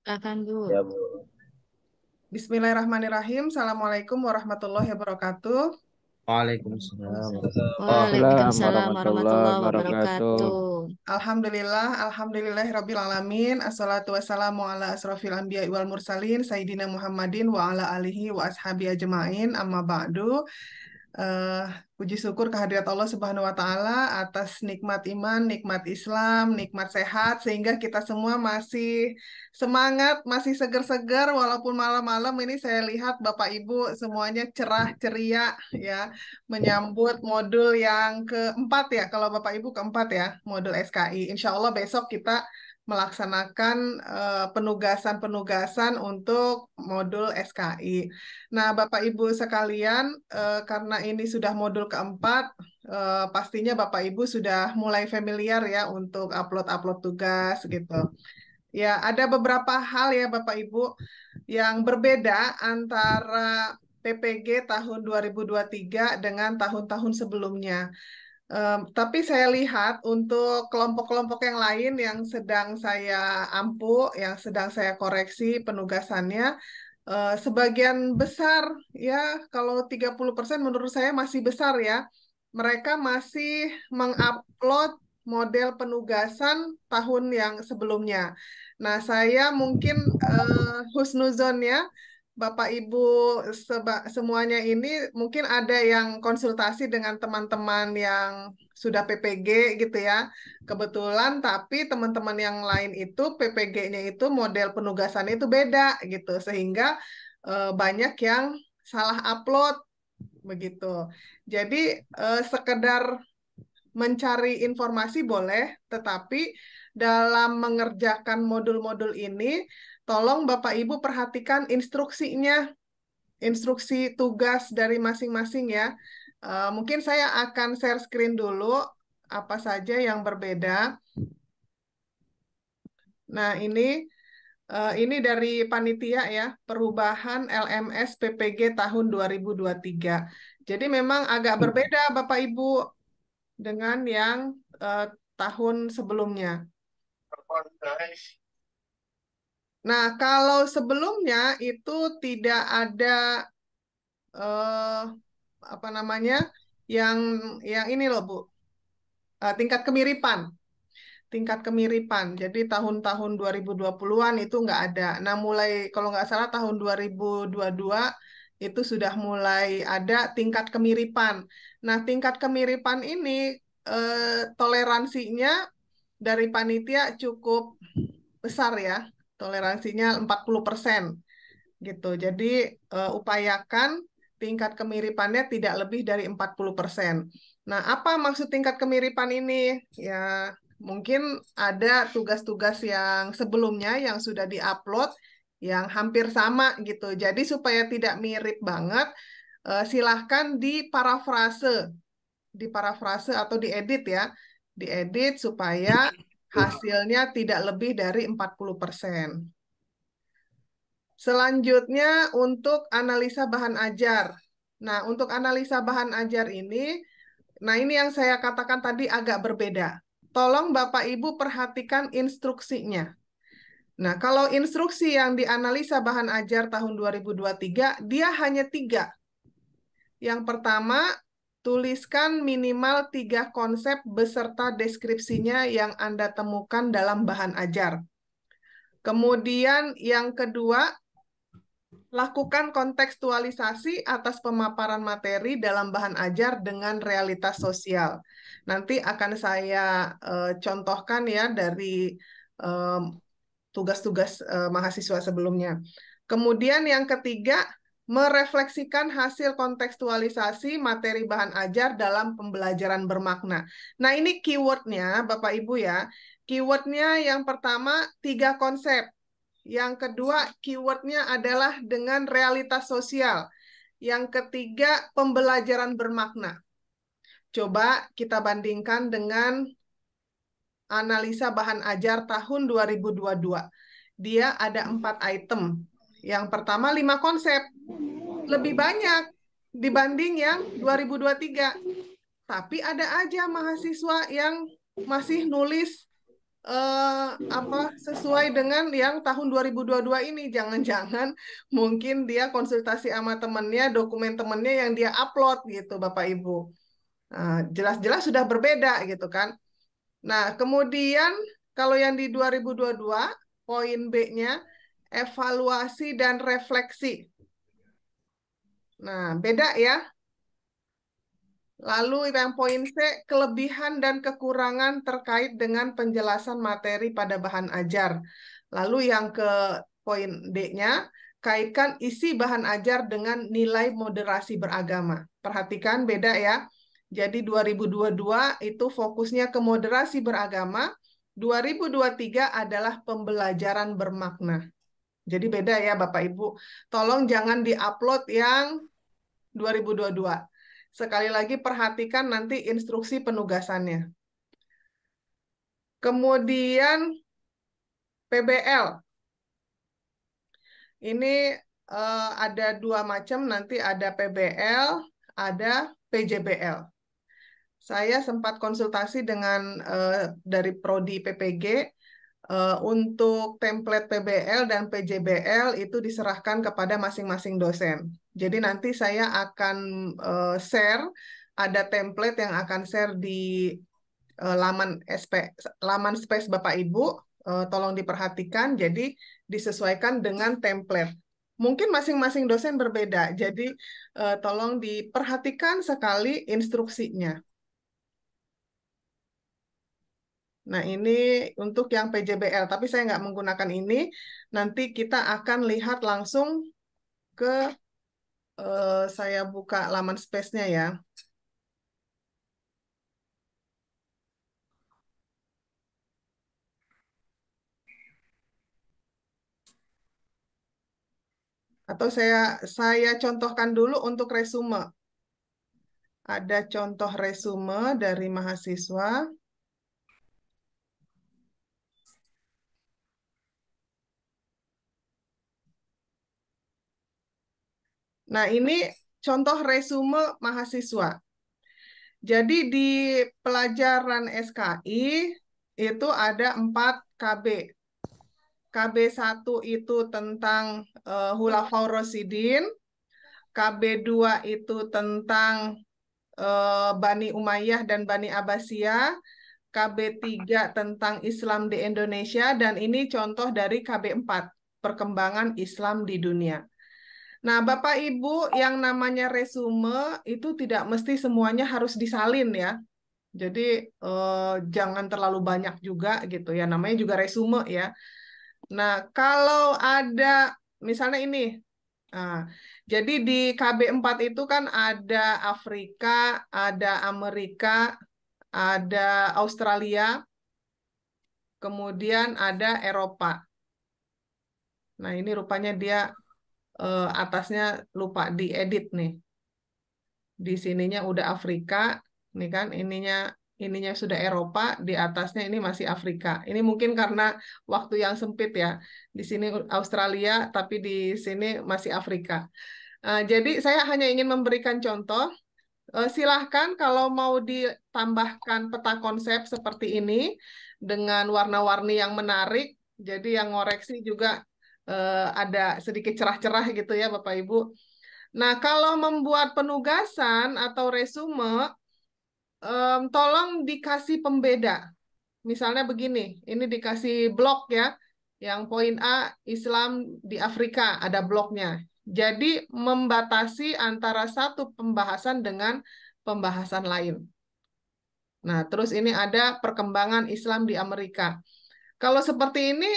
Akan Bu. Ya, Bu. Bismillahirrahmanirrahim. Assalamualaikum warahmatullahi wabarakatuh. Waalaikumsalam. Waalaikumsalam Waalaikumsalam warahmatullahi warahmatullahi wabarakatuh. wabarakatuh. Alhamdulillahirrabbilalamin. Assalatu wassalamu ala asrofil anbiya wal mursalin. Sayyidina Muhammadin wa ala alihi wa ashabi ajma'in. Amma ba'du. Eh, Puji syukur kehadirat Allah Subhanahu wa Ta'ala atas nikmat iman, nikmat Islam, nikmat sehat, sehingga kita semua masih semangat, masih segar-segar, walaupun malam-malam ini saya lihat Bapak Ibu semuanya cerah ceria ya, menyambut modul yang keempat ya, kalau Bapak Ibu keempat ya, modul SKI. Insya Allah besok kita melaksanakan penugasan-penugasan untuk modul SKI. Nah, Bapak Ibu sekalian, karena ini sudah modul keempat, pastinya Bapak Ibu sudah mulai familiar ya untuk upload-upload tugas gitu. Ya, ada beberapa hal ya Bapak Ibu yang berbeda antara PPG tahun 2023 dengan tahun-tahun sebelumnya. Tapi saya lihat untuk kelompok-kelompok yang lain yang sedang saya ampu, yang sedang saya koreksi penugasannya, sebagian besar ya, kalau 30% menurut saya masih besar ya. Mereka masih mengupload model penugasan tahun yang sebelumnya. Nah, saya mungkin husnuzon ya, Bapak Ibu semuanya ini mungkin ada yang konsultasi dengan teman-teman yang sudah PPG gitu ya. Kebetulan tapi teman-teman yang lain itu PPG-nya itu model penugasan itu beda gitu sehingga banyak yang salah upload begitu. Jadi sekedar mencari informasi boleh, tetapi dalam mengerjakan modul-modul ini tolong Bapak Ibu perhatikan instruksinya, instruksi tugas dari masing-masing ya. Mungkin saya akan share screen dulu apa saja yang berbeda. Nah, ini dari panitia ya, perubahan LMS PPG tahun 2023. Jadi memang agak berbeda Bapak Ibu dengan yang tahun sebelumnya. Nah, kalau sebelumnya itu tidak ada eh, apa namanya yang ini loh Bu, tingkat kemiripan. Tingkat kemiripan. Jadi tahun-tahun 2020-an itu nggak ada. Nah, mulai kalau nggak salah tahun 2022 itu sudah mulai ada tingkat kemiripan. Nah, tingkat kemiripan ini toleransinya dari panitia cukup besar ya. Toleransinya 40% gitu. Jadi upayakan tingkat kemiripannya tidak lebih dari 40%. Nah, apa maksud tingkat kemiripan ini? Ya, mungkin ada tugas-tugas yang sebelumnya yang sudah diupload yang hampir sama gitu. Jadi supaya tidak mirip banget, silahkan diparafrase atau diedit ya. Diedit supaya hasilnya tidak lebih dari 40%. Selanjutnya untuk analisa bahan ajar. Nah, untuk analisa bahan ajar ini, nah ini yang saya katakan tadi agak berbeda. Tolong Bapak Ibu perhatikan instruksinya. Nah, kalau instruksi yang dianalisa bahan ajar tahun 2023, dia hanya 3. Yang pertama, tuliskan minimal 3 konsep beserta deskripsinya yang Anda temukan dalam bahan ajar. Kemudian yang kedua, lakukan kontekstualisasi atas pemaparan materi dalam bahan ajar dengan realitas sosial. Nanti akan saya contohkan ya dari tugas-tugas mahasiswa sebelumnya. Kemudian yang ketiga, merefleksikan hasil kontekstualisasi materi bahan ajar dalam pembelajaran bermakna. Nah, ini keywordnya, Bapak Ibu ya. Keywordnya yang pertama, 3 konsep. Yang kedua, keywordnya adalah dengan realitas sosial. Yang ketiga, pembelajaran bermakna. Coba kita bandingkan dengan analisa bahan ajar tahun 2022. Dia ada 4 item. Yang pertama, 5 konsep. Lebih banyak dibanding yang 2023. Tapi ada aja mahasiswa yang masih nulis apa sesuai dengan yang tahun 2022 ini. Jangan-jangan mungkin dia konsultasi sama temennya, dokumen temennya yang dia upload gitu, Bapak Ibu. Nah, jelas-jelas sudah berbeda gitu kan. Nah, kemudian kalau yang di 2022, poin B-nya evaluasi dan refleksi. Nah, beda ya. Lalu yang poin C, kelebihan dan kekurangan terkait dengan penjelasan materi pada bahan ajar. Lalu yang ke poin D-nya, kaitkan isi bahan ajar dengan nilai moderasi beragama. Perhatikan beda ya. Jadi 2022 itu fokusnya ke moderasi beragama, 2023 adalah pembelajaran bermakna. Jadi beda ya Bapak Ibu. Tolong jangan diupload yang 2022. Sekali lagi perhatikan nanti instruksi penugasannya. Kemudian PBL. Ini ada dua macam, nanti ada PBL, ada PJBL. Saya sempat konsultasi dengan dari Prodi PPG, untuk template PBL dan PJBL itu diserahkan kepada masing-masing dosen. Jadi nanti saya akan share, ada template yang akan share di laman laman space Bapak Ibu, tolong diperhatikan. Jadi disesuaikan dengan template. Mungkin masing-masing dosen berbeda, jadi tolong diperhatikan sekali instruksinya. Nah, ini untuk yang PJBL, tapi saya nggak menggunakan ini. Nanti kita akan lihat langsung ke, saya buka laman space-nya ya. Atau saya contohkan dulu untuk resume. Ada contoh resume dari mahasiswa. Nah, ini contoh resume mahasiswa. Jadi di pelajaran SKI itu ada 4 KB. KB1 itu tentang Khulafaur Rasyidin, KB2 itu tentang Bani Umayyah dan Bani Abbasiyah, KB3 tentang Islam di Indonesia, dan ini contoh dari KB4, perkembangan Islam di dunia. Nah, Bapak Ibu, yang namanya resume itu tidak mesti semuanya harus disalin ya. Jadi jangan terlalu banyak juga gitu ya. Namanya juga resume ya. Nah, kalau ada misalnya ini, nah, jadi di KB4 itu kan ada Afrika, ada Amerika, ada Australia, kemudian ada Eropa. Nah, ini rupanya dia atasnya lupa diedit nih. Di sininya udah Afrika, nih kan ininya sudah Eropa, di atasnya ini masih Afrika. Ini mungkin karena waktu yang sempit ya. Di sini Australia, tapi di sini masih Afrika. Jadi saya hanya ingin memberikan contoh. Silahkan kalau mau ditambahkan peta konsep seperti ini dengan warna-warni yang menarik. Jadi yang ngoreksi juga ada sedikit cerah-cerah gitu ya Bapak Ibu. Nah, kalau membuat penugasan atau resume, tolong dikasih pembeda. Misalnya begini, ini dikasih blok ya, yang poin A, Islam di Afrika, ada bloknya. Jadi membatasi antara satu pembahasan dengan pembahasan lain. Nah, terus ini ada perkembangan Islam di Amerika. Kalau seperti ini,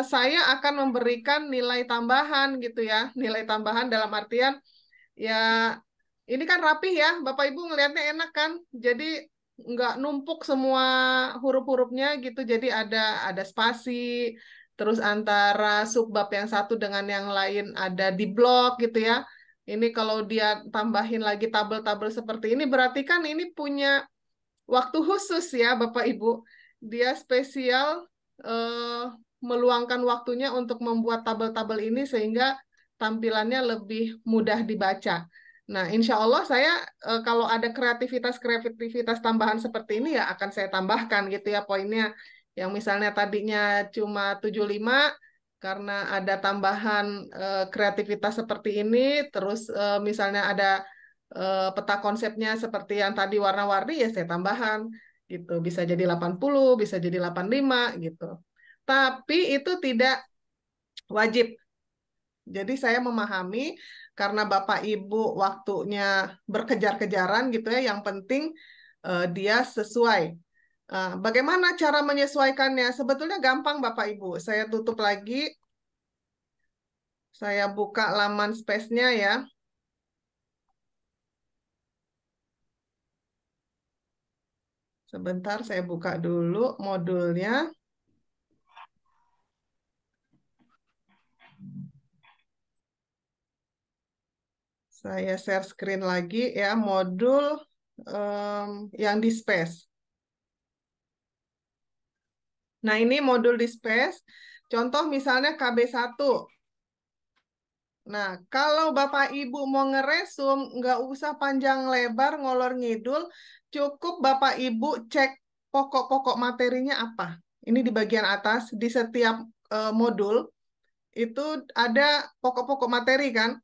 saya akan memberikan nilai tambahan gitu ya. Nilai tambahan dalam artian, ya ini kan rapih ya, Bapak Ibu ngelihatnya enak kan? Jadi nggak numpuk semua huruf-hurufnya gitu. Jadi ada spasi, terus antara subbab yang satu dengan yang lain ada di blok gitu ya. Ini kalau dia tambahin lagi tabel-tabel seperti ini, berarti kan ini punya waktu khusus ya Bapak Ibu. Dia spesial eh, meluangkan waktunya untuk membuat tabel-tabel ini sehingga tampilannya lebih mudah dibaca. Nah, insya Allah saya kalau ada kreativitas-kreativitas tambahan seperti ini ya akan saya tambahkan gitu ya poinnya. Yang misalnya tadinya cuma 75, karena ada tambahan kreativitas seperti ini, terus misalnya ada peta konsepnya seperti yang tadi warna-warni, ya saya tambahan gitu. Bisa jadi 80, bisa jadi 85 gitu. Tapi itu tidak wajib. Jadi saya memahami karena Bapak Ibu waktunya berkejar-kejaran gitu ya, yang penting dia sesuai. Bagaimana cara menyesuaikannya? Sebetulnya gampang Bapak Ibu. Saya tutup lagi, saya buka laman space-nya ya. Sebentar saya buka dulu modulnya. Saya share screen lagi ya, modul yang di space. Nah, ini modul di space. Contoh misalnya KB1. Nah, kalau Bapak Ibu mau ngeresum, nggak usah panjang lebar, ngolor ngidul, cukup Bapak Ibu cek pokok-pokok materinya apa. Ini di bagian atas, di setiap modul, itu ada pokok-pokok materi kan.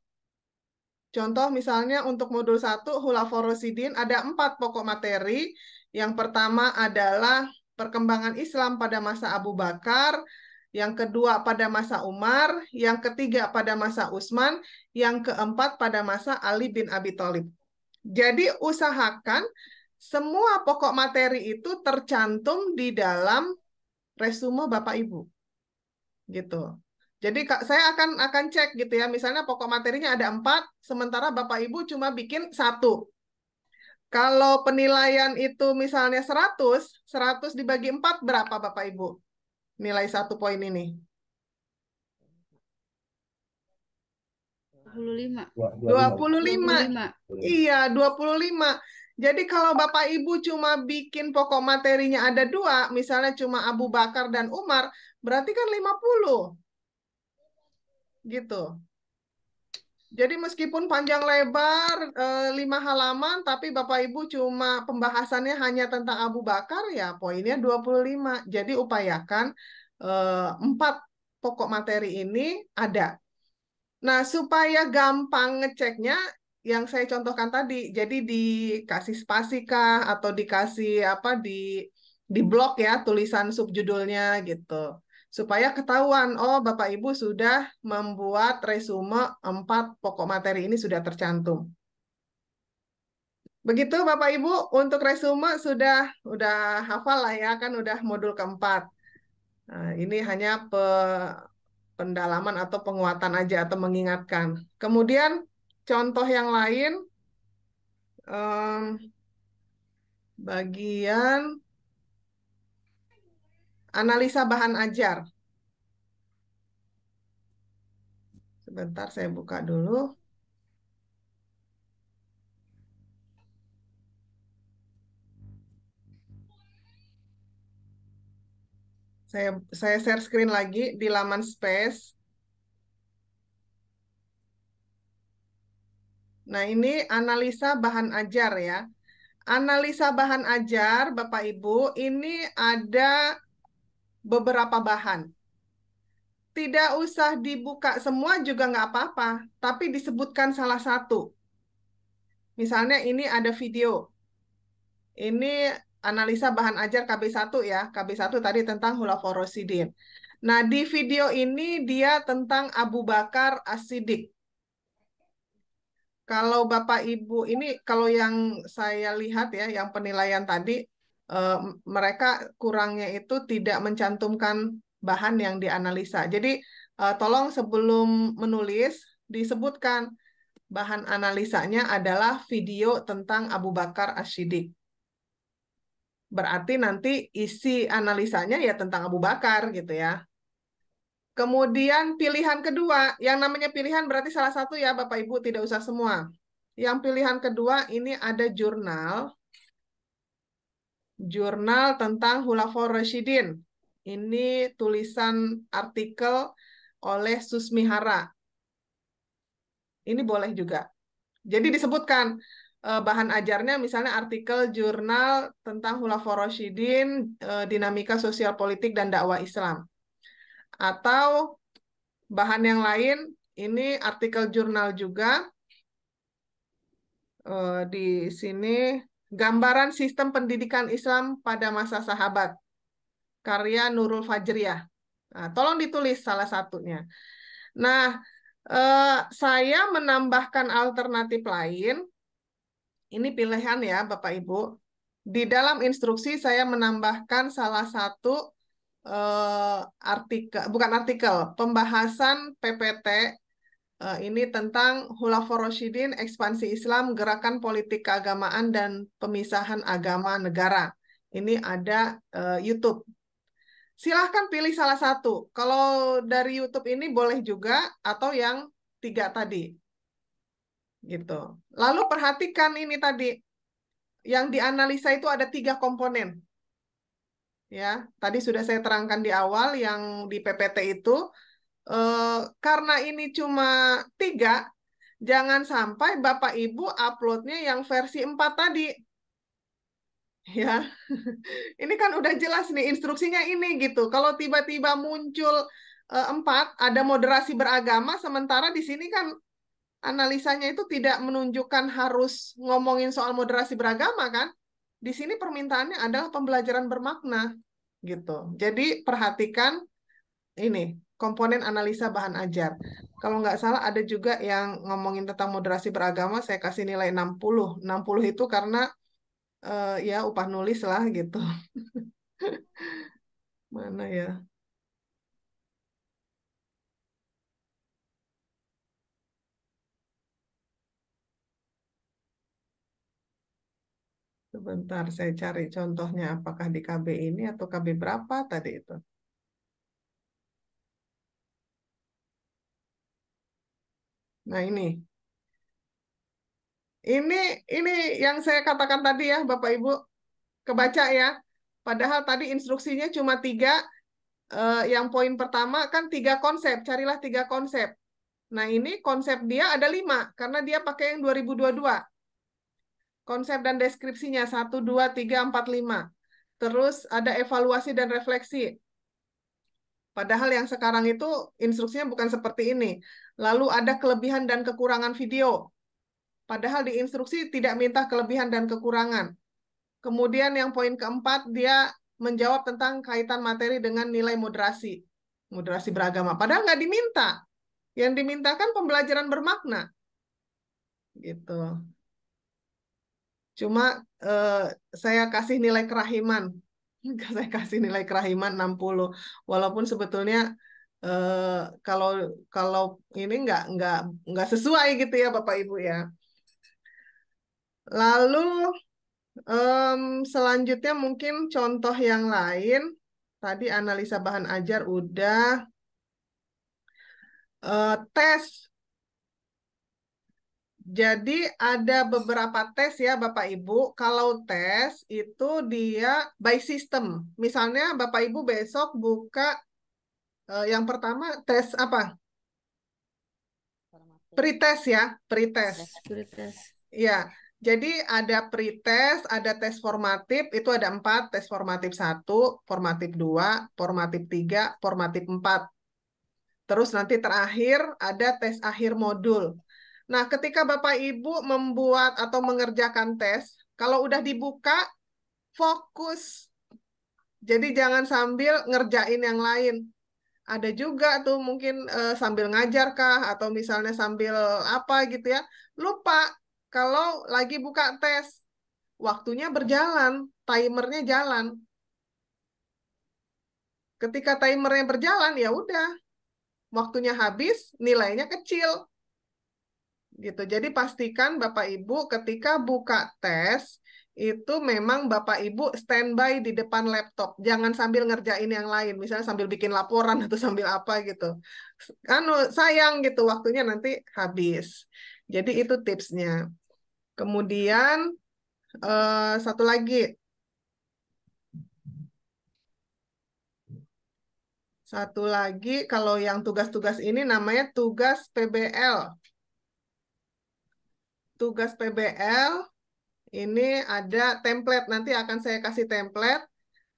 Contoh misalnya untuk modul 1, Hulaforosidin, ada 4 pokok materi. Yang pertama adalah perkembangan Islam pada masa Abu Bakar, yang kedua pada masa Umar, yang ketiga pada masa Utsman, yang keempat pada masa Ali bin Abi Thalib. Jadi usahakan semua pokok materi itu tercantum di dalam resume Bapak Ibu, gitu. Jadi saya akan cek gitu ya, misalnya pokok materinya ada 4, sementara Bapak Ibu cuma bikin 1. Kalau penilaian itu misalnya 100, 100 dibagi 4 berapa Bapak Ibu? Nilai 1 poin ini. 25. 25. 25. Iya, 25. Jadi kalau Bapak Ibu cuma bikin pokok materinya ada 2, misalnya cuma Abu Bakar dan Umar, berarti kan 50. Gitu. Jadi meskipun panjang lebar 5 halaman, tapi Bapak Ibu cuma pembahasannya hanya tentang Abu Bakar, ya poinnya 25. Jadi upayakan 4 pokok materi ini ada. Nah, supaya gampang ngeceknya, yang saya contohkan tadi, jadi dikasih spasi kah, atau dikasih apa di blok ya, tulisan subjudulnya gitu. Supaya ketahuan, oh Bapak Ibu sudah membuat resume 4 pokok materi ini sudah tercantum. Begitu Bapak Ibu, untuk resume udah hafal lah ya, kan udah modul keempat. Nah, ini hanya pendalaman atau penguatan aja atau mengingatkan. Kemudian contoh yang lain, bagian analisa bahan ajar. Sebentar saya buka dulu. Saya share screen lagi di laman space. Nah, ini analisa bahan ajar ya. Analisa bahan ajar, Bapak Ibu, ini ada beberapa bahan. Tidak usah dibuka semua juga nggak apa-apa, tapi disebutkan salah satu. Misalnya ini ada video. Ini analisa bahan ajar KB1 ya. KB1 tadi tentang Hulaforosidin. Nah, di video ini dia tentang Abu Bakar As-Siddiq. Kalau Bapak Ibu ini, kalau yang saya lihat ya, yang penilaian tadi, eh, mereka kurangnya itu tidak mencantumkan bahan yang dianalisa. Jadi tolong sebelum menulis disebutkan bahan analisanya adalah video tentang Abu Bakar As-Siddiq. Berarti nanti isi analisanya ya tentang Abu Bakar gitu ya. Kemudian pilihan kedua, yang namanya pilihan berarti salah satu ya Bapak Ibu, tidak usah semua. Yang pilihan kedua ini ada jurnal tentang Khulafaur Rasyidin. Ini tulisan artikel oleh Susmi Hara. Ini boleh juga. Jadi disebutkan bahan ajarnya misalnya artikel jurnal tentang Khulafaur Rasyidin, dinamika sosial politik dan dakwah Islam. Atau bahan yang lain, ini artikel jurnal juga. Di sini gambaran sistem pendidikan Islam pada masa sahabat, karya Nurul Fajriyah. Nah, tolong ditulis salah satunya. Nah, saya menambahkan alternatif lain. Ini pilihan ya, Bapak Ibu. Di dalam instruksi saya menambahkan salah satu artikel, bukan artikel, pembahasan PPT ini tentang Khulafaur Rasyidin, ekspansi Islam, gerakan politik keagamaan dan pemisahan agama negara. Ini ada YouTube. Silahkan pilih salah satu. Kalau dari YouTube ini boleh juga, atau yang 3 tadi. Gitu. Lalu perhatikan ini tadi. Yang dianalisa itu ada 3 komponen. Ya, tadi sudah saya terangkan di awal yang di PPT itu. Karena ini cuma 3, jangan sampai Bapak Ibu uploadnya yang versi 4 tadi. Ya, ini kan udah jelas nih instruksinya ini gitu. Kalau tiba-tiba muncul 4, ada moderasi beragama, sementara di sini kan analisanya itu tidak menunjukkan harus ngomongin soal moderasi beragama kan. Di sini permintaannya adalah pembelajaran bermakna gitu. Jadi perhatikan ini komponen analisa bahan ajar. Kalau nggak salah ada juga yang ngomongin tentang moderasi beragama, saya kasih nilai 60. 60 itu karena ya upah nulis lah gitu. Mana ya? Sebentar saya cari contohnya apakah di KB ini atau KB berapa tadi itu. Nah, ini. Ini ini yang saya katakan tadi ya, Bapak Ibu, kebaca ya. Padahal tadi instruksinya cuma 3. Yang poin pertama kan 3 konsep, carilah 3 konsep. Nah, ini konsep dia ada 5, karena dia pakai yang 2022. Konsep dan deskripsinya 1, 2, 3, 4, 5. Terus ada evaluasi dan refleksi. Padahal yang sekarang itu instruksinya bukan seperti ini. Lalu ada kelebihan dan kekurangan video. Padahal di instruksi tidak minta kelebihan dan kekurangan. Kemudian yang poin keempat, dia menjawab tentang kaitan materi dengan nilai moderasi. Moderasi beragama. Padahal nggak diminta. Yang dimintakan pembelajaran bermakna. Gitu. Cuma eh, saya kasih nilai kerahiman. Saya kasih nilai kerahiman 60. Walaupun sebetulnya kalau kalau ini nggak sesuai gitu ya Bapak Ibu ya. Lalu selanjutnya mungkin contoh yang lain. Tadi analisa bahan ajar udah. Tes. Jadi ada beberapa tes ya Bapak Ibu. Kalau tes itu dia by system. Misalnya Bapak Ibu besok buka yang pertama tes apa? Pretest ya, pretest. Ya, jadi ada pretest, ada tes formatif, itu ada 4, tes formatif 1, formatif 2, formatif 3, formatif 4. Terus nanti terakhir ada tes akhir modul. Nah, ketika Bapak Ibu membuat atau mengerjakan tes, kalau udah dibuka, fokus. Jadi jangan sambil ngerjain yang lain. Ada juga tuh mungkin sambil ngajar kah, atau misalnya sambil apa gitu ya. Lupa kalau lagi buka tes, waktunya berjalan, timernya jalan. Ketika timernya berjalan, ya udah, waktunya habis, nilainya kecil. Gitu. Jadi pastikan Bapak Ibu ketika buka tes itu memang Bapak Ibu standby di depan laptop. Jangan sambil ngerjain yang lain, misalnya sambil bikin laporan atau sambil apa gitu. Anu sayang gitu waktunya nanti habis. Jadi itu tipsnya. Kemudian satu lagi, kalau yang tugas-tugas ini namanya tugas PBL. tugas PBL ini ada template, nanti akan saya kasih template.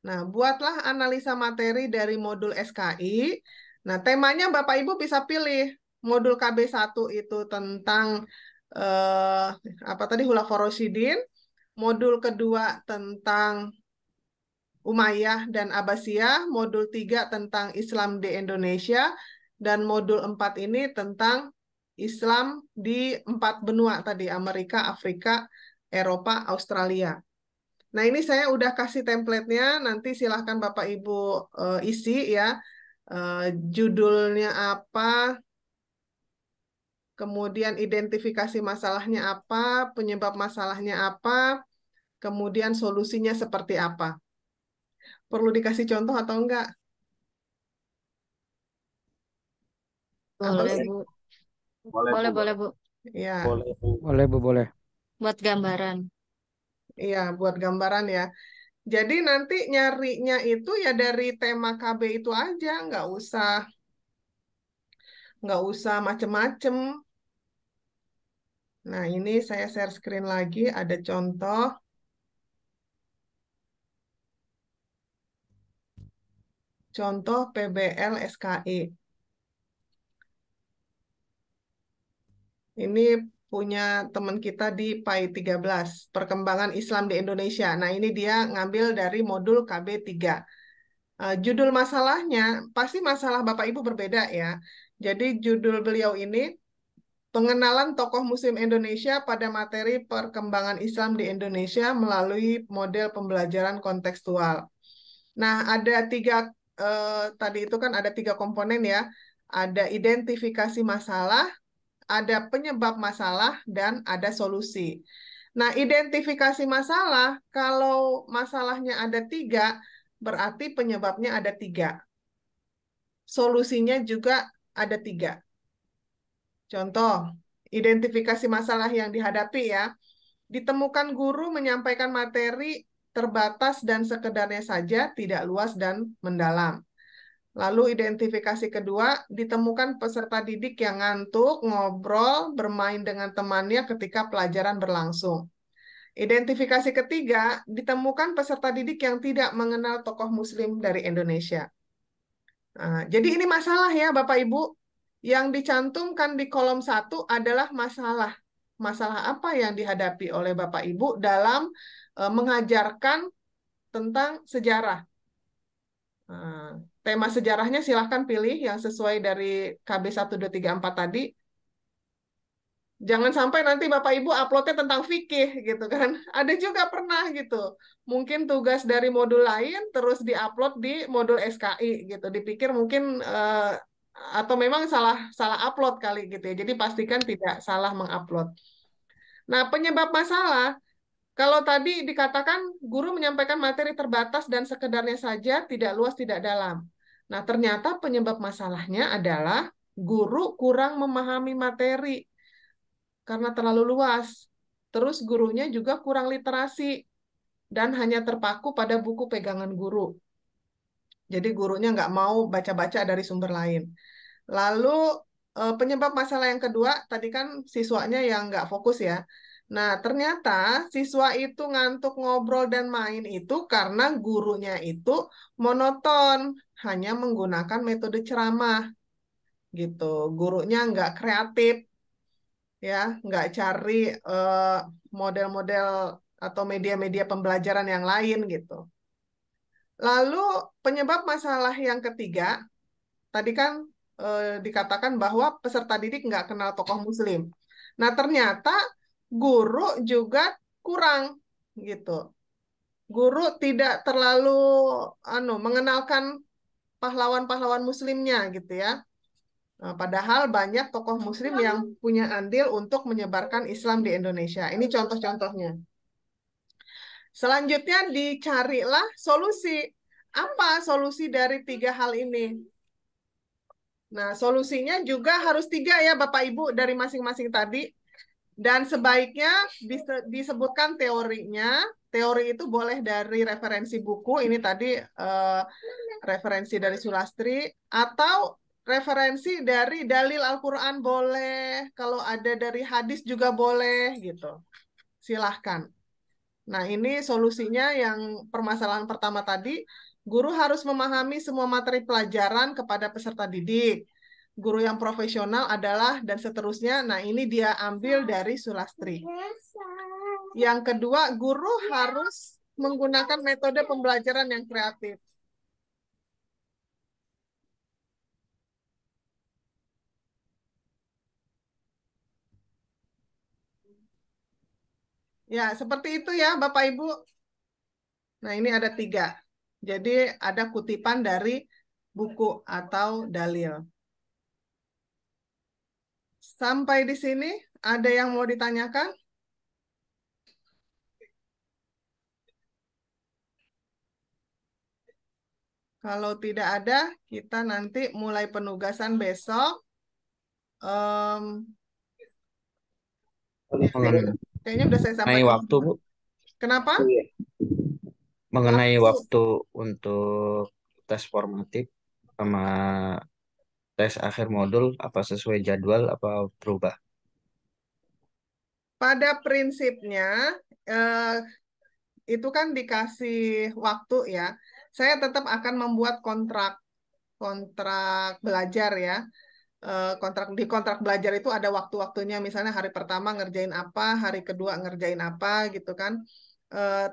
Nah, buatlah analisa materi dari modul SKI. Nah, temanya Bapak Ibu bisa pilih. Modul KB1 itu tentang eh, apa tadi Khulafaur Rasyidin. Modul kedua tentang Umayyah dan Abbasiyah. Modul 3 tentang Islam di Indonesia. Dan modul 4 ini tentang Islam di 4 benua tadi, Amerika, Afrika, Eropa, Australia. Nah, ini saya udah kasih template-nya, nanti silahkan Bapak Ibu isi ya. Judulnya apa, kemudian identifikasi masalahnya apa, penyebab masalahnya apa, kemudian solusinya seperti apa. Perlu dikasih contoh atau enggak? Atau Boleh, Bu. Boleh, Boleh, Bu. boleh, Bu. ya, Boleh, Bu. Boleh, Bu, boleh. Buat gambaran. iya buat gambaran ya. Jadi nanti nyarinya itu ya dari tema KB itu aja, nggak usah macem-macem. Nah, ini saya share screen lagi, ada contoh. Contoh PBL SKI. Ini punya teman kita di PAI 13, Perkembangan Islam di Indonesia. Nah, ini dia ngambil dari modul KB3. Judul masalahnya, pasti masalah Bapak Ibu berbeda ya. Jadi judul beliau ini, Pengenalan Tokoh Muslim Indonesia pada materi perkembangan Islam di Indonesia melalui model pembelajaran kontekstual. Nah, ada tadi itu kan ada 3 komponen ya. Ada identifikasi masalah, ada penyebab masalah, dan ada solusi. Nah, identifikasi masalah, kalau masalahnya ada 3, berarti penyebabnya ada 3. Solusinya juga ada 3. Contoh, identifikasi masalah yang dihadapi ya. Ditemukan guru menyampaikan materi terbatas dan sekedarnya saja, tidak luas dan mendalam. Lalu identifikasi kedua, ditemukan peserta didik yang ngantuk, ngobrol, bermain dengan temannya ketika pelajaran berlangsung. Identifikasi ketiga, ditemukan peserta didik yang tidak mengenal tokoh Muslim dari Indonesia. Nah, jadi ini masalah ya Bapak Ibu. Yang dicantumkan di kolom 1 adalah masalah. Masalah apa yang dihadapi oleh Bapak Ibu dalam mengajarkan tentang sejarah. Nah, tema sejarahnya silahkan pilih yang sesuai dari KB 1234 tadi. Jangan sampai nanti Bapak Ibu uploadnya tentang fikih gitu kan. Ada juga pernah gitu. Mungkin tugas dari modul lain terus diupload di modul SKI gitu. Dipikir mungkin atau memang salah salah upload kali gitu ya. Jadi pastikan tidak salah mengupload. Nah, penyebab masalah kalau tadi dikatakan guru menyampaikan materi terbatas dan sekedarnya saja, tidak luas, tidak dalam. Nah, ternyata penyebab masalahnya adalah guru kurang memahami materi karena terlalu luas. Terus gurunya juga kurang literasi dan hanya terpaku pada buku pegangan guru. Jadi gurunya nggak mau baca-baca dari sumber lain. Lalu penyebab masalah yang kedua, tadi kan siswanya yang nggak fokus ya. Nah, ternyata siswa itu ngantuk ngobrol dan main itu karena gurunya itu monoton, hanya menggunakan metode ceramah gitu. Gurunya nggak kreatif, ya, nggak cari model-model atau media-media pembelajaran yang lain gitu. Lalu penyebab masalah yang ketiga, tadi kan dikatakan bahwa peserta didik nggak kenal tokoh Muslim. Nah, ternyata guru juga kurang gitu. Guru tidak terlalu mengenalkan pahlawan-pahlawan Muslimnya gitu ya. Nah, padahal banyak tokoh Muslim yang punya andil untuk menyebarkan Islam di Indonesia. Ini contoh-contohnya. Selanjutnya dicarilah solusi. Apa solusi dari 3 hal ini? Nah, solusinya juga harus 3 ya Bapak Ibu dari masing-masing tadi. Dan sebaiknya disebutkan teorinya. Teori itu boleh dari referensi buku. Ini tadi referensi dari Sulastri. Atau referensi dari dalil Al-Quran boleh, kalau ada dari hadis juga boleh gitu. Silahkan. Nah, ini solusinya yang permasalahan pertama tadi, guru harus memahami semua materi pelajaran kepada peserta didik. Guru yang profesional adalah dan seterusnya. Nah, ini dia ambil dari Sulastri. Yang kedua, guru harus menggunakan metode pembelajaran yang kreatif. Ya, seperti itu ya, Bapak Ibu. Nah, ini ada 3. Jadi, ada kutipan dari buku atau dalil. Sampai di sini, ada yang mau ditanyakan? Kalau tidak ada, kita nanti mulai penugasan besok. Em, ya, kayaknya udah saya Mengenai sampaikan waktu, semua. Bu, Kenapa? mengenai Waktu waktu untuk tes formatif sama tes akhir modul, apa sesuai jadwal, apa berubah? pada prinsipnya, eh, itu kan dikasih waktu ya. Saya tetap akan membuat kontrak kontrak belajar ya. Kontrak belajar itu ada waktu-waktunya. Misalnya hari pertama ngerjain apa, hari kedua ngerjain apa gitu kan.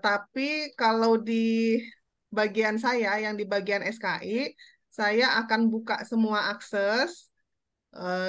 Tapi kalau di bagian saya yang di bagian SKI, saya akan buka semua akses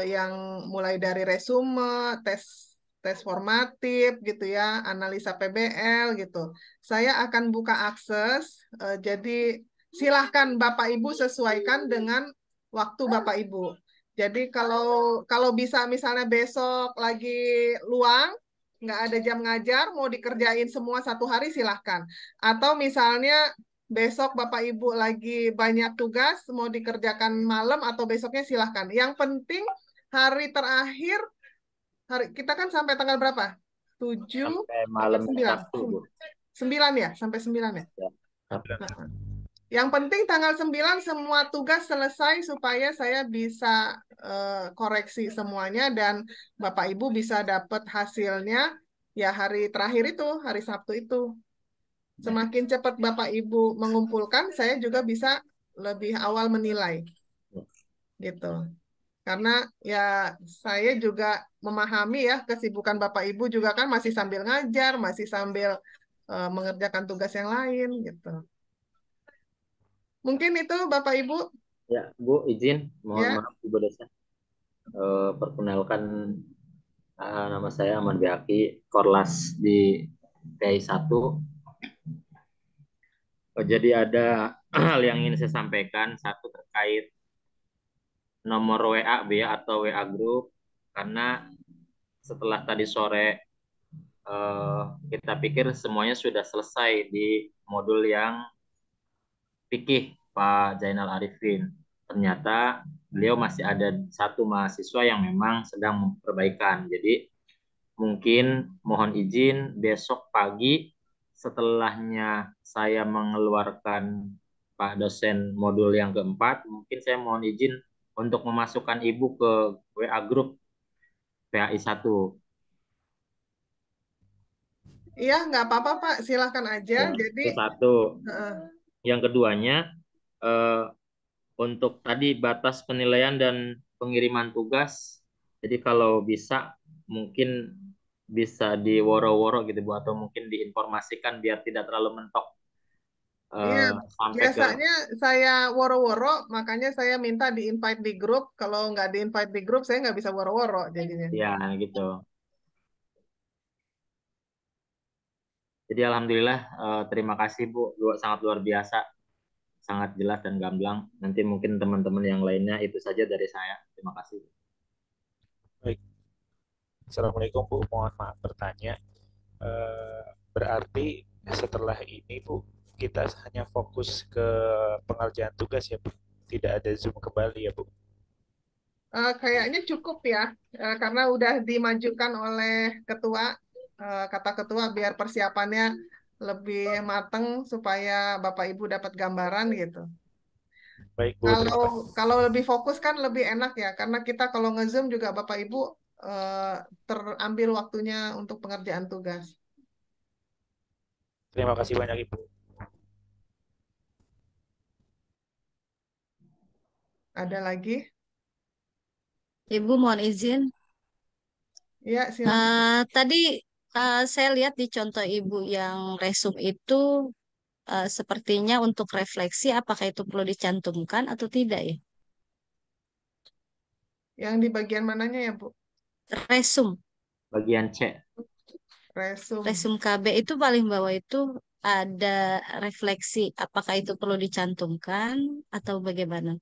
yang mulai dari resume, tes tes formatif gitu ya, analisa PBL gitu. Saya akan buka akses, jadi silahkan Bapak Ibu sesuaikan dengan waktu Bapak Ibu. Jadi kalau kalau bisa misalnya besok lagi luang, nggak ada jam ngajar, mau dikerjain semua satu hari silahkan. Atau misalnya besok Bapak Ibu lagi banyak tugas, mau dikerjakan malam atau besoknya silahkan. Yang penting hari terakhir, kita kan sampai tanggal berapa? 7 Sampai apa malam 9? Sabtu, Bu. 9 ya, sampai 9 ya. Ya. Sabtu. Yang penting tanggal 9 semua tugas selesai supaya saya bisa koreksi semuanya dan Bapak Ibu bisa dapat hasilnya ya hari terakhir itu, hari Sabtu itu. Semakin cepat Bapak Ibu mengumpulkan, saya juga bisa lebih awal menilai gitu. Karena ya saya juga memahami ya kesibukan Bapak Ibu juga kan masih sambil ngajar, masih sambil mengerjakan tugas yang lain gitu. Mungkin itu Bapak Ibu Ya, Bu, izin, mohon ya. maaf, Bu Desa. Perkenalkan, nama saya Ahmad Biaki, Korlas di PI 1. Jadi ada hal yang ingin saya sampaikan, satu terkait nomor WA B atau WA Group, karena setelah tadi sore eh, kita pikir semuanya sudah selesai di modul yang fikih Pak Zainal Arifin. Ternyata beliau masih ada satu mahasiswa yang memang sedang memperbaikan. Jadi mungkin mohon izin besok pagi setelahnya saya mengeluarkan Pak dosen modul yang keempat, mungkin saya mohon izin untuk memasukkan Ibu ke WA grup PAI 1. Iya, nggak apa-apa Pak, silakan aja. Ya, Jadi, itu satu. eh, Yang keduanya, eh, untuk tadi batas penilaian dan pengiriman tugas. Jadi kalau bisa mungkin bisa diworo-woro gitu Bu, atau mungkin diinformasikan biar tidak terlalu mentok iya, sampai ke, biasanya saya woro-woro, makanya saya minta di-invite di grup. Kalau nggak di-invite di grup, saya nggak bisa woro-woro jadinya. ya gitu. Jadi alhamdulillah, terima kasih Bu, sangat luar biasa, sangat jelas dan gamblang. Nanti mungkin teman-teman yang lainnya itu saja dari saya. Terima kasih. Baik, Assalamualaikum Bu, mohon maaf bertanya. Berarti setelah ini Bu, kita hanya fokus ke pengerjaan tugas ya Bu, tidak ada Zoom kembali ya Bu. Kayaknya cukup ya, karena udah dimajukan oleh ketua, kata ketua biar persiapannya lebih matang supaya Bapak Ibu dapat gambaran gitu. Baik Bu, terima Kalau kasih. kalau lebih fokus kan lebih enak ya, karena kita kalau nge-Zoom juga Bapak Ibu eh, terambil waktunya untuk pengerjaan tugas. Terima kasih banyak Ibu. Ada lagi? Ibu mohon izin. Ya, silakan. Tadi saya lihat di contoh Ibu yang resum itu sepertinya untuk refleksi apakah itu perlu dicantumkan atau tidak ya? Yang di bagian mananya ya, Bu? Resum, Bagian C. Resum. resum KB itu paling bawah itu ada refleksi apakah itu perlu dicantumkan atau bagaimana?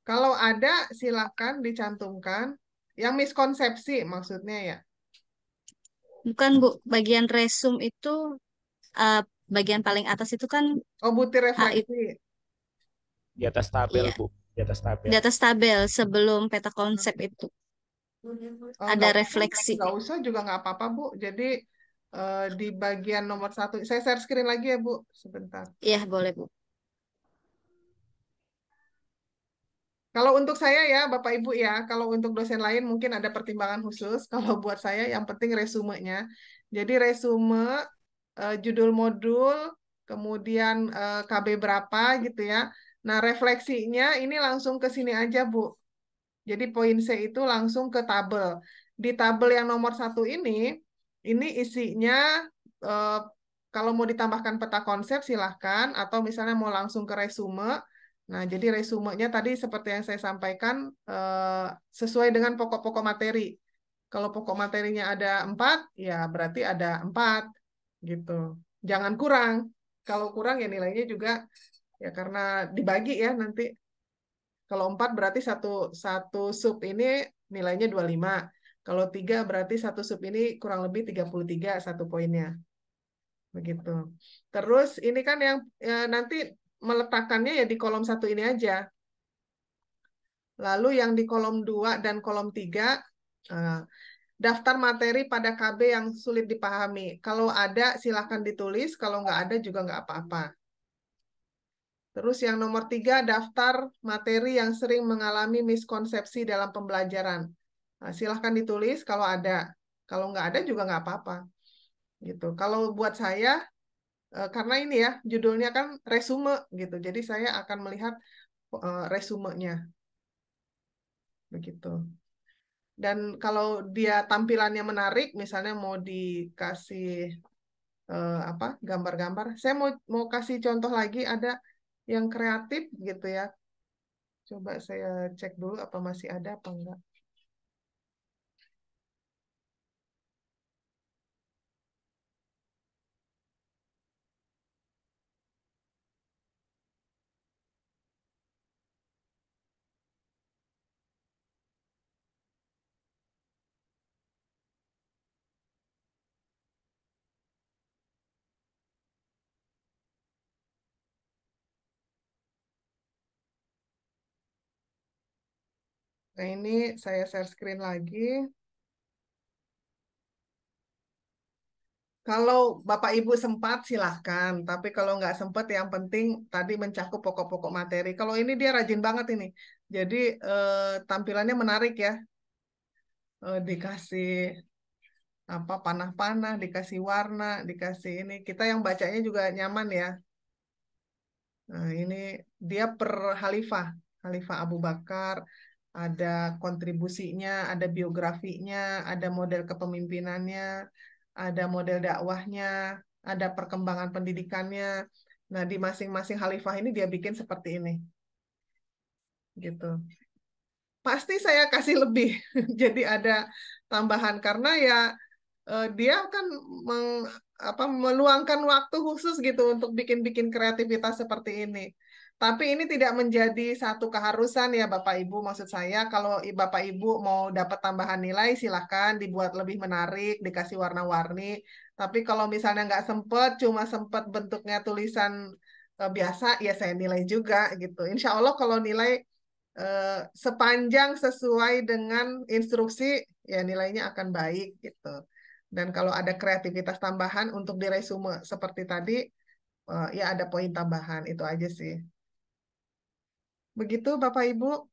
Kalau ada, silakan dicantumkan. Yang miskonsepsi maksudnya ya. Bukan Bu, bagian resum itu uh, bagian paling atas itu kan Oh, butir HI, refleksi. Di atas tabel iya, Bu, di atas di tabel. atas tabel sebelum peta konsep itu Oh, ada nggak usah, refleksi. nggak usah juga nggak apa-apa, Bu. Jadi di bagian nomor 1, saya share screen lagi ya, Bu. Sebentar. Iya, boleh Bu. Kalau untuk saya ya, Bapak Ibu ya, kalau untuk dosen lain mungkin ada pertimbangan khusus. Kalau buat saya yang penting resumenya. Jadi resume, judul modul, kemudian KB berapa gitu ya. Nah, refleksinya ini langsung ke sini aja, Bu. Jadi poin C itu langsung ke tabel. Di tabel yang nomor 1 ini isinya eh, kalau mau ditambahkan peta konsep silahkan, atau misalnya mau langsung ke resume. Nah, jadi resumenya tadi seperti yang saya sampaikan sesuai dengan pokok-pokok materi. Kalau pokok materinya ada 4, ya berarti ada 4 gitu. Jangan kurang. Kalau kurang ya nilainya juga ya karena dibagi ya nanti. Kalau 4 berarti satu satu sub ini nilainya 25. Kalau 3 berarti satu sub ini kurang lebih 33 satu poinnya. Begitu. Terus ini kan yang nanti meletakkannya ya di kolom 1 ini aja. Lalu yang di kolom 2 dan kolom 3 eh, daftar materi pada KB yang sulit dipahami. Kalau ada silahkan ditulis, kalau nggak ada juga nggak apa-apa. Terus yang nomor 3, daftar materi yang sering mengalami miskonsepsi dalam pembelajaran. Nah, silahkan ditulis kalau ada. Kalau nggak ada juga nggak apa-apa. Gitu. Kalau buat saya, karena ini ya, judulnya kan resume gitu. Jadi saya akan melihat resumenya. Begitu. Dan kalau dia tampilannya menarik, misalnya mau dikasih apa gambar-gambar. Saya mau kasih contoh lagi, ada yang kreatif gitu ya. Coba saya cek dulu apa masih ada apa enggak. Nah, ini saya share screen lagi. Kalau Bapak Ibu sempat silahkan, tapi kalau nggak sempat yang penting tadi mencakup pokok-pokok materi. Kalau ini dia rajin banget ini. Jadi tampilannya menarik ya. Dikasih apa panah-panah, dikasih warna, dikasih ini. Kita yang bacanya juga nyaman ya. Nah, ini dia per Khalifah, Khalifah Abu Bakar, ada kontribusinya, ada biografinya, ada model kepemimpinannya, ada model dakwahnya, ada perkembangan pendidikannya. Nah, di masing-masing khalifah ini dia bikin seperti ini, gitu. Pasti saya kasih lebih, jadi ada tambahan karena ya dia kan meluangkan waktu khusus gitu untuk bikin-bikin kreativitas seperti ini. Tapi ini tidak menjadi satu keharusan ya Bapak Ibu. Maksud saya kalau Bapak Ibu mau dapat tambahan nilai silahkan dibuat lebih menarik, dikasih warna-warni. Tapi kalau misalnya nggak sempet, cuma sempet bentuknya tulisan biasa, ya saya nilai juga gitu. Insya Allah kalau nilai sepanjang sesuai dengan instruksi, ya nilainya akan baik gitu. Dan kalau ada kreativitas tambahan untuk di resume seperti tadi, ya ada poin tambahan, itu aja sih. Begitu Bapak Ibu?